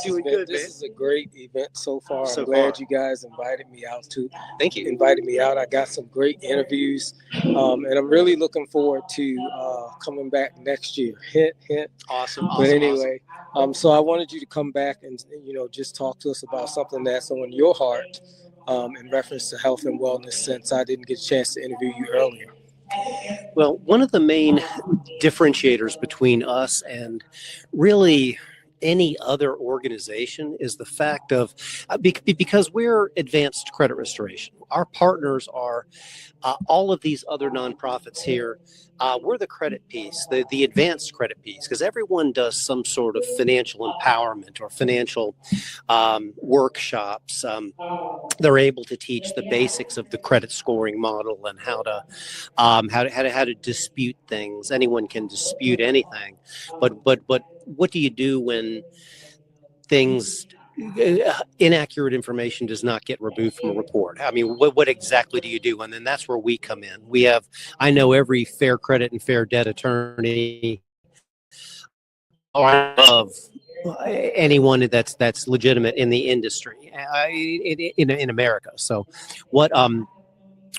This is a great event so far. So I'm glad far. you guys invited me out to. Thank you. Invited me out. I got some great interviews, and I'm really looking forward to coming back next year. Hint, hint. Awesome. But anyway, so I wanted you to come back and just talk to us about something that's on your heart in reference to health and wellness, since I didn't get a chance to interview you earlier. Well, one of the main differentiators between us and really any other organization is the fact of because we're advanced credit restoration. Our partners are all of these other nonprofits here. We're the credit piece, the advanced credit piece, because everyone does some sort of financial empowerment or financial workshops. They're able to teach the basics of the credit scoring model and how to dispute things. Anyone can dispute anything, but what do you do when things inaccurate information does not get removed from a report? I mean, what exactly do you do? And then that's where we come in. I know every fair credit and fair debt attorney of anyone that's legitimate in the industry in America. So what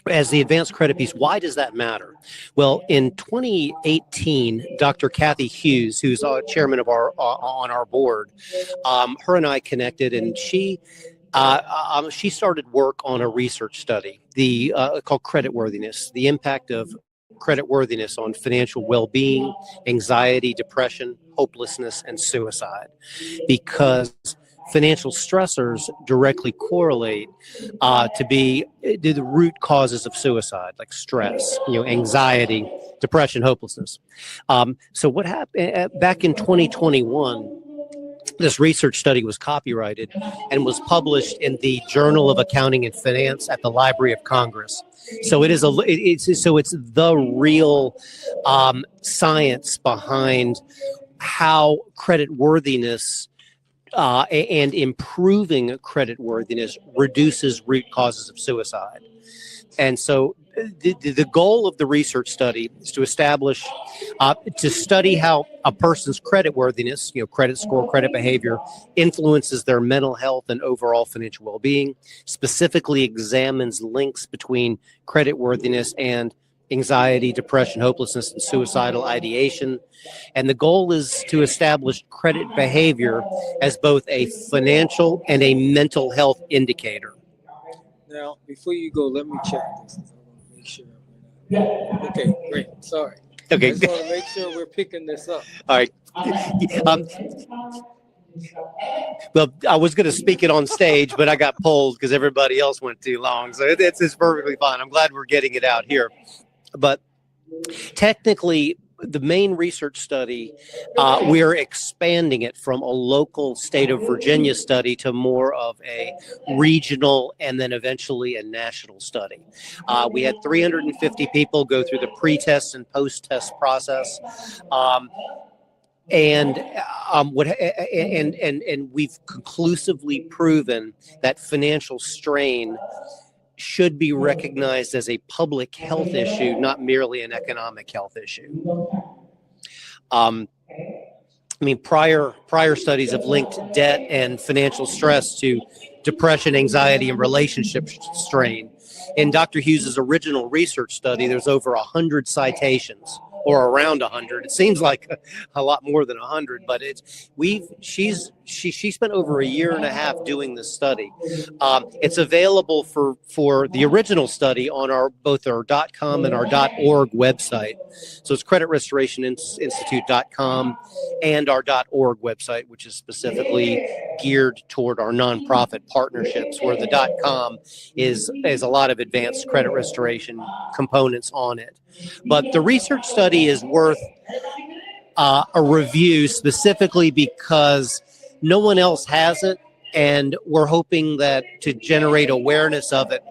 as the advanced credit piece, why does that matter? Well, in 2018, Dr. Kathy Hughes, who's chairman of on our board, her and I connected, and she started work on a research study, called creditworthiness, the impact of creditworthiness on financial well-being, anxiety, depression, hopelessness, and suicide, because financial stressors directly correlate to the root causes of suicide, like stress, anxiety, depression, hopelessness. So what happened back in 2021? This research study was copyrighted and was published in the Journal of Accounting and Finance at the Library of Congress. So it's the real science behind how creditworthiness and improving creditworthiness reduces root causes of suicide. And so the goal of the research study is to study how a person's creditworthiness, credit score, credit behavior, influences their mental health and overall financial well-being, specifically examines links between creditworthiness and anxiety, depression, hopelessness, and suicidal ideation. And the goal is to establish credit behavior as both a financial and a mental health indicator. Now, before you go, let me check this. I want to make sure. Okay, great. Sorry. Okay. I just want to make sure we're picking this up. All right. Well, I was going to speak it on stage, but I got pulled because everybody else went too long. So it's perfectly fine. I'm glad we're getting it out here. But technically, the main research study, we're expanding it from a local state of Virginia study to more of a regional and then eventually a national study. We had 350 people go through the pre-test and post-test process. And we've conclusively proven that financial strain should be recognized as a public health issue, not merely an economic health issue. Prior studies have linked debt and financial stress to depression, anxiety, and relationship strain. In Dr. Hughes's original research study, there's over 100 citations, or around 100. It seems like a lot more than 100, but she spent over a year and a half doing this study. It's available for the original study on both our .com and our .org website. So it's creditrestorationinstitute.com and our .org website, which is specifically geared toward our nonprofit partnerships, where the .com is a lot of advanced credit restoration components on it. But the research study is worth a review, specifically because no one else has it, and we're hoping that to generate awareness of it,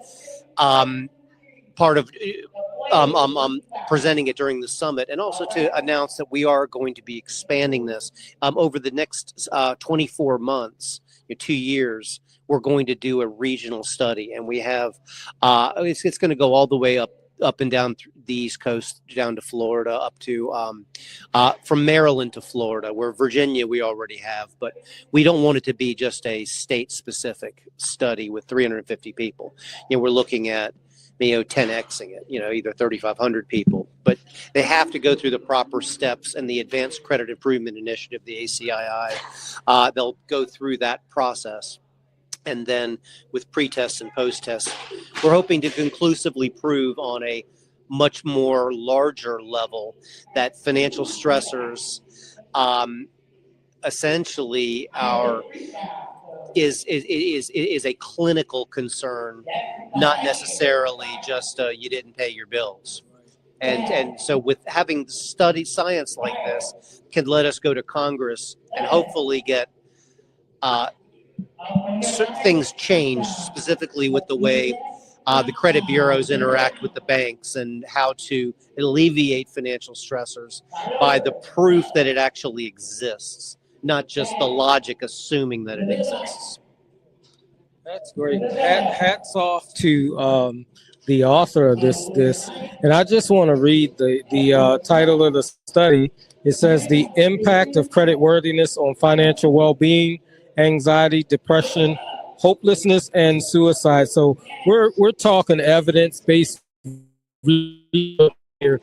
part of presenting it during the summit, and also to announce that we are going to be expanding this over the next 24 months, 2 years. We're going to do a regional study, and we have it's going to go all the way up up and down the East Coast, down to Florida, up to from Maryland to Florida, where Virginia we already have, but we don't want it to be just a state-specific study with 350 people. We're looking at 10xing it, either 3,500 people, but they have to go through the proper steps, and the Advanced Credit Improvement Initiative, the ACII, they'll go through that process. And then with pre-tests and post-tests, we're hoping to conclusively prove on a much more larger level that financial stressors essentially is a clinical concern, not necessarily just you didn't pay your bills. And so with having studied science like this can let us go to Congress and hopefully get certain things changed, specifically with the way the credit bureaus interact with the banks and how to alleviate financial stressors by the proof that it actually exists, not just the logic assuming that it exists. That's great. Hats off to the author of this. And I just want to read the title of the study. It says, "The Impact of Credit Worthiness on Financial Well-Being, Anxiety, Depression, Hopelessness, and Suicide." So we're talking evidence-based here.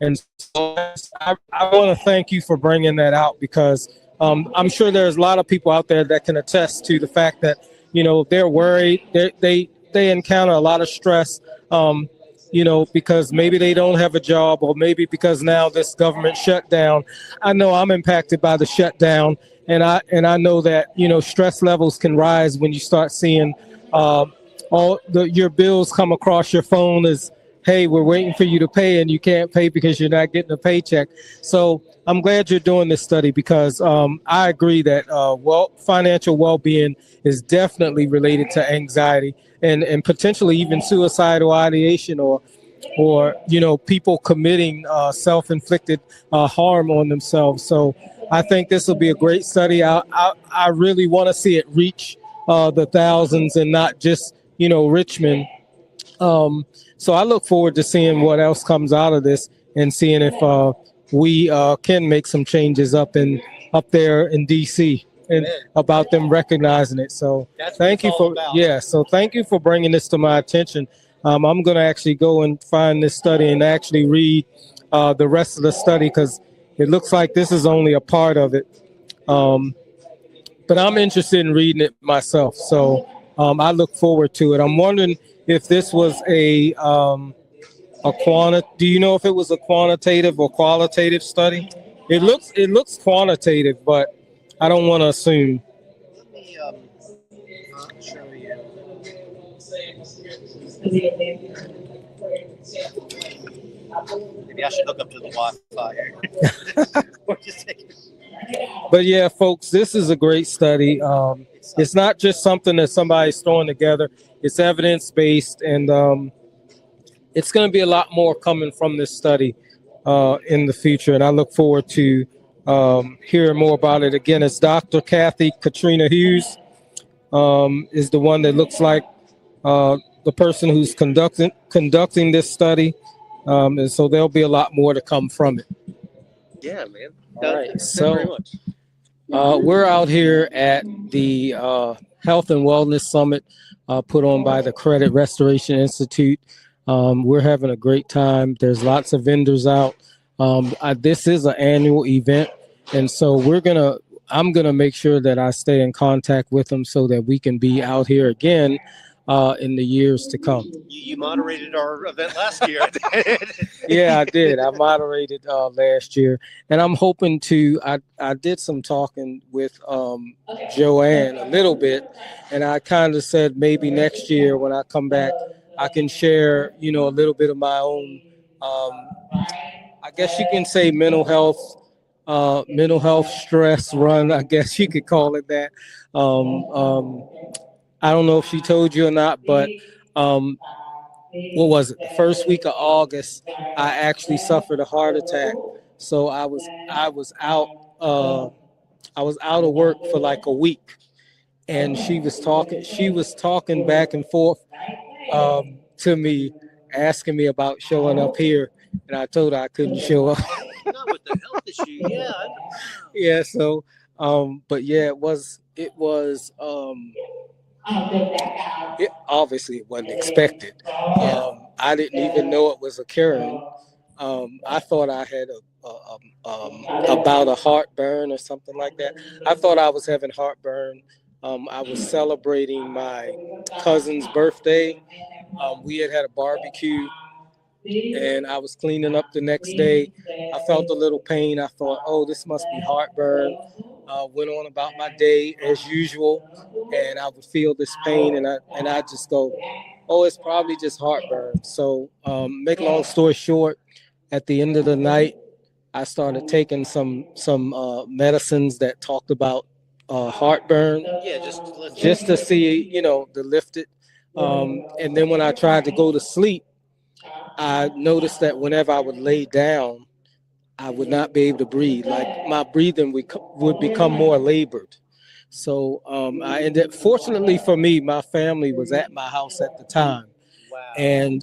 And so I want to thank you for bringing that out, because I'm sure there's a lot of people out there that can attest to the fact that, they're worried, they encounter a lot of stress, because maybe they don't have a job, or maybe because now this government shutdown. I know I'm impacted by the shutdown, and I know that, stress levels can rise when you start seeing your bills come across your phone as, hey, we're waiting for you to pay, and you can't pay because you're not getting a paycheck. So I'm glad you're doing this study, because I agree that financial well-being is definitely related to anxiety and potentially even suicidal ideation or people committing self-inflicted harm on themselves. So I think this will be a great study. I really want to see it reach the thousands and not just, Richmond. So I look forward to seeing what else comes out of this and seeing if we can make some changes up there in DC and about them recognizing it. So thank you for thank you for bringing this to my attention. I'm going to actually go and find this study and actually read the rest of the study, because it looks like this is only a part of it. But I'm interested in reading it myself. So I look forward to it. I'm wondering if this was do you know if it was a quantitative or qualitative study? It looks quantitative, but I don't want to assume. Let me show you. Maybe I should hook up to the Wi-Fi here. But yeah, folks, this is a great study. It's not just something that somebody's throwing together. It's evidence-based, and it's going to be a lot more coming from this study in the future, and I look forward to hearing more about it. Again, it's Dr. Kathy Katrina Hughes is the one that looks like the person who's conducting this study, and so there'll be a lot more to come from it. Yeah, man. All right, so we're out here at the Health and Wellness Summit put on by the Credit Restoration Institute. We're having a great time. There's lots of vendors out. This is an annual event, and so I'm gonna make sure that I stay in contact with them so that we can be out here again in the years to come. You moderated our event last year. Yeah, I did. I moderated last year, and I'm hoping to. I did some talking with Joanne a little bit, and I kind of said maybe next year when I come back, I can share, a little bit of my own. I guess you can say mental health stress run. I guess you could call it that. I don't know if she told you or not, but what was it? The first week of August, I actually suffered a heart attack. So I was out of work for like a week, and she was talking back and forth to me, asking me about showing up here, and I told her I couldn't show up. Not with the health issue. Yeah. Yeah, so but yeah, it obviously it wasn't expected. I didn't even know it was occurring. I thought I had about a heartburn or something like that. I thought I was having heartburn. I was celebrating my cousin's birthday. We had a barbecue, and I was cleaning up the next day. I felt a little pain. I thought, oh, this must be heartburn. Went on about my day as usual, and I would feel this pain, and I just go, oh, it's probably just heartburn. So, make a long story short, at the end of the night, I started taking some medicines that talked about heartburn. Yeah, just to see, to lift it. And then when I tried to go to sleep, I noticed that whenever I would lay down, I would not be able to breathe. Like my breathing would become more labored. So I ended. Fortunately for me, my family was at my house at the time, Wow. and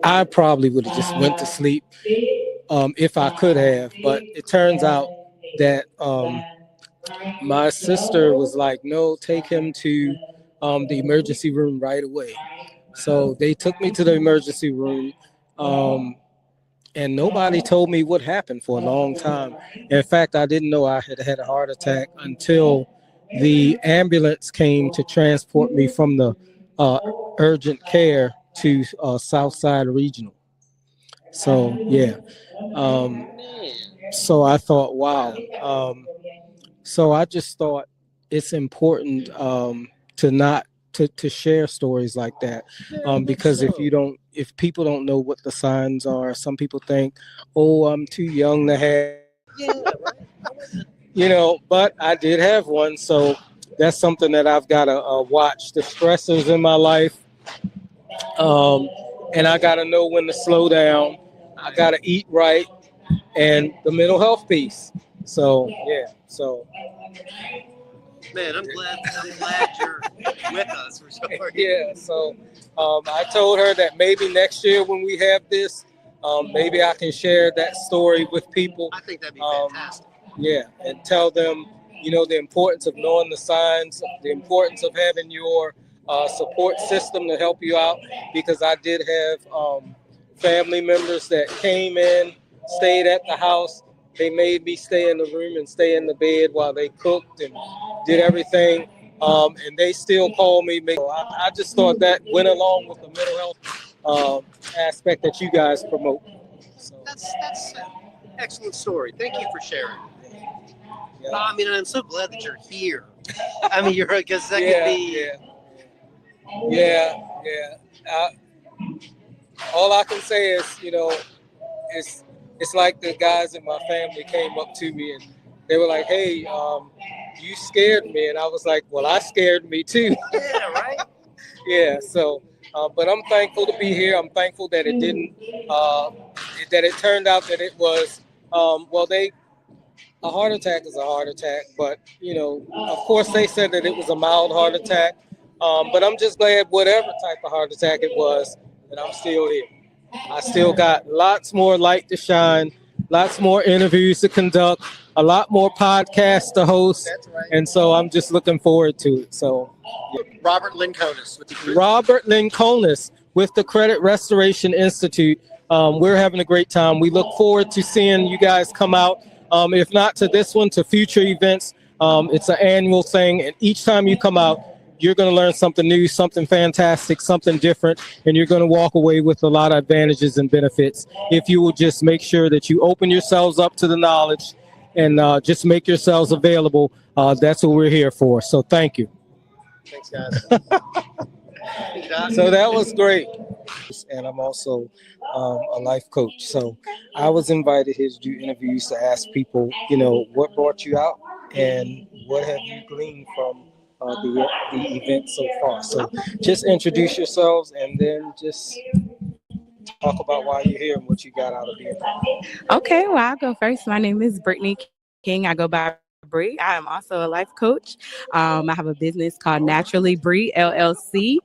I probably would have just went to sleep if I could have. But it turns out that my sister was like, "No, take him to the emergency room right away." So they took me to the emergency room, and nobody told me what happened for a long time. In fact, I didn't know I had had a heart attack until the ambulance came to transport me from the urgent care to Southside Regional. So yeah, so I thought, wow. So I just thought it's important to not to share stories like that, because if people don't know what the signs are, some people think, oh, I'm too young to have. Yeah, right. But I did have one, so that's something that I've got to watch the stressors in my life, and I got to know when to slow down. I got to eat right, and the mental health piece. So yeah, so. Man, I'm glad you're with us for sure. Yeah, so I told her that maybe next year when we have this, maybe I can share that story with people. I think that'd be fantastic. Yeah, and tell them, the importance of knowing the signs, the importance of having your support system to help you out, because I did have family members that came in, stayed at the house. They made me stay in the room and stay in the bed while they cooked and did everything. And they still call me. I just thought that went along with the mental health aspect that you guys promote. So that's an excellent story. Thank you for sharing. Yeah. I mean, I'm so glad that you're here. I mean, you're because that yeah, could be. Yeah. All I can say is, it's like the guys in my family came up to me and they were like, "Hey, you scared me," and I was like, "Well, I scared me too." Yeah, right. Yeah. So, but I'm thankful to be here. I'm thankful that it didn't, that it turned out that it was, a heart attack is a heart attack, but of course they said that it was a mild heart attack. But I'm just glad whatever type of heart attack it was, that I'm still here. I still got lots more light to shine, lots more interviews to conduct, a lot more podcasts to host. That's right. And so I'm just looking forward to it. So, yeah. Robert Lincolnis with the Robert Lincolnis with the Credit Restoration Institute. We're having a great time. We look forward to seeing you guys come out. If not to this one, to future events. It's an annual thing, and each time you come out, you're going to learn something new, something fantastic, something different, and you're going to walk away with a lot of advantages and benefits if you will just make sure that you open yourselves up to the knowledge and just make yourselves available. That's what we're here for. So thank you. Thanks, guys. So that was great. And I'm also a life coach. So I was invited here to do interviews to ask people, what brought you out and what have you gleaned from the event so far. So just introduce yourselves and then just talk about why you're here and what you got out of the event. Okay, well, I'll go first. My name is Brittany King. I go by Brittany Bree. I am also a life coach. I have a business called Naturally Bree LLC.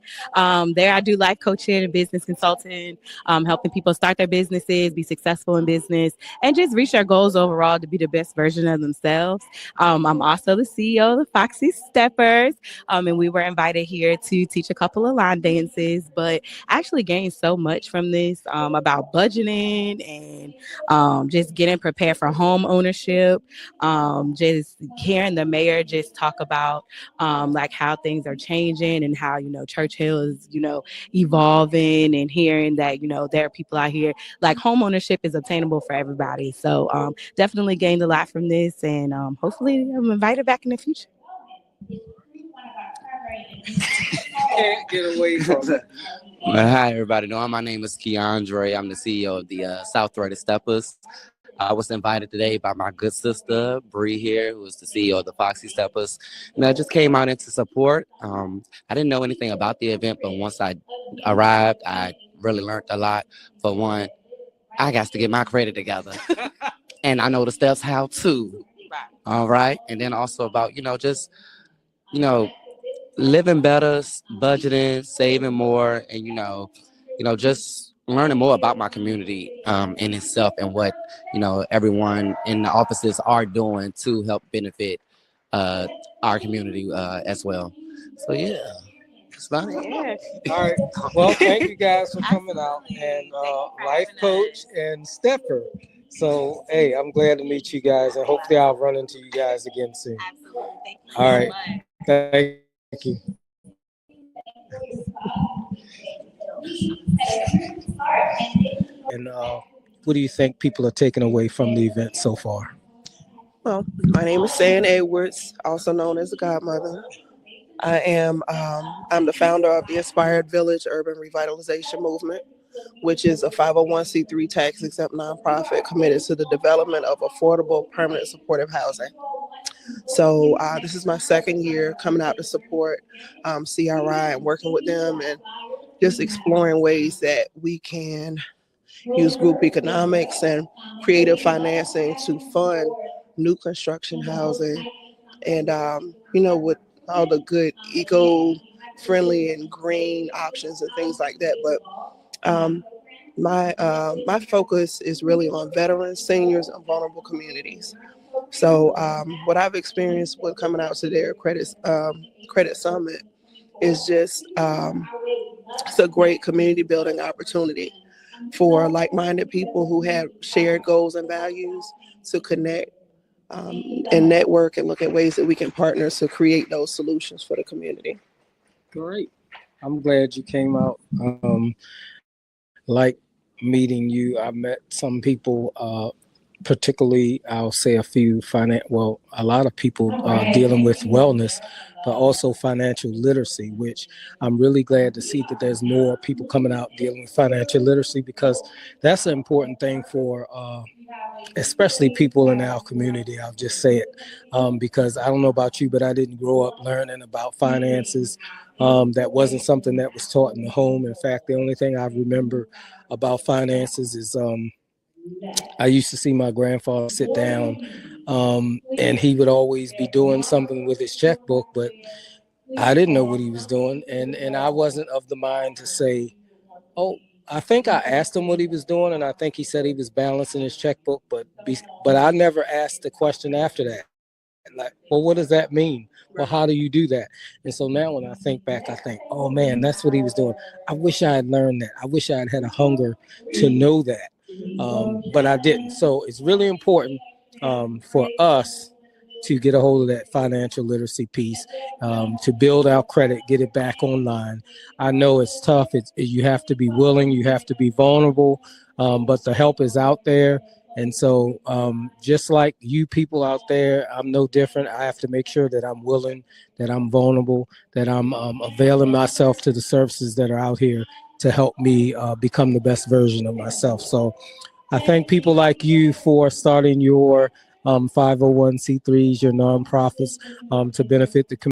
There I do life coaching and business consulting, helping people start their businesses, be successful in business, and just reach their goals overall to be the best version of themselves. I'm also the CEO of the Foxy Steppers, and we were invited here to teach a couple of line dances, but I actually gained so much from this about budgeting and just getting prepared for home ownership, just hearing the mayor just talk about like how things are changing and how, Church Hill is, evolving, and hearing that, there are people out here, like home ownership is obtainable for everybody. So definitely gained a lot from this, and hopefully I'm invited back in the future. Can't get away from it. Well, hi, everybody. My name is Keandre. I'm the CEO of the DrWhitty Steppers. I was invited today by my good sister, Bree here, who is the CEO of the Foxy Steppers. And I just came out into support. I didn't know anything about the event, but once I arrived, I really learned a lot. For one, I got to get my credit together. And I know the steps how to. All right. And then also about, living better, budgeting, saving more, and, just learning more about my community in itself and what, everyone in the offices are doing to help benefit our community as well. So, yeah, it's fun. Yeah. All right. Well, thank you guys for coming out, and life coach and stepper. So, hey, I'm glad to meet you guys, and hopefully I'll run into you guys again soon. Absolutely. Thank you All so right. much. Thank you. And what do you think people are taking away from the event so far? Well, my name is Sam Edwards, also known as the Godmother. I'm the founder of the Inspired Village Urban Revitalization Movement, which is a 501c3 tax-exempt nonprofit committed to the development of affordable, permanent supportive housing. So this is my second year coming out to support CRI and working with them and just exploring ways that we can use group economics and creative financing to fund new construction housing. And, with all the good eco-friendly and green options and things like that. But my focus is really on veterans, seniors, and vulnerable communities. So what I've experienced with coming out to their credit summit is just it's a great community building opportunity for like-minded people who have shared goals and values to connect and network and look at ways that we can partner to create those solutions for the community. Great. I'm glad you came out. Like meeting you, I met some people, particularly I'll say a lot of people dealing with wellness, but also financial literacy, which I'm really glad to see that there's more people coming out dealing with financial literacy, because that's an important thing for especially people in our community. I'll just say it because I don't know about you, but I didn't grow up learning about finances. That wasn't something that was taught in the home. In fact, the only thing I remember about finances is I used to see my grandfather sit down and he would always be doing something with his checkbook, but I didn't know what he was doing. And I wasn't of the mind to say, oh, I think I asked him what he was doing, and I think he said he was balancing his checkbook, but I never asked the question after that. Like, well, what does that mean? Well, how do you do that? And so now when I think back, I think, oh man, that's what he was doing. I wish I had learned that. I wish I had had a hunger to know that, but I didn't. So it's really important for us to get a hold of that financial literacy piece, to build our credit, get it back online. I know it's tough. You have to be willing, you have to be vulnerable, but the help is out there. And so just like you people out there, I'm no different. I have to make sure that I'm willing, that I'm vulnerable, that I'm availing myself to the services that are out here to help me become the best version of myself. So I thank people like you for starting your 501c3s, your nonprofits, to benefit the community.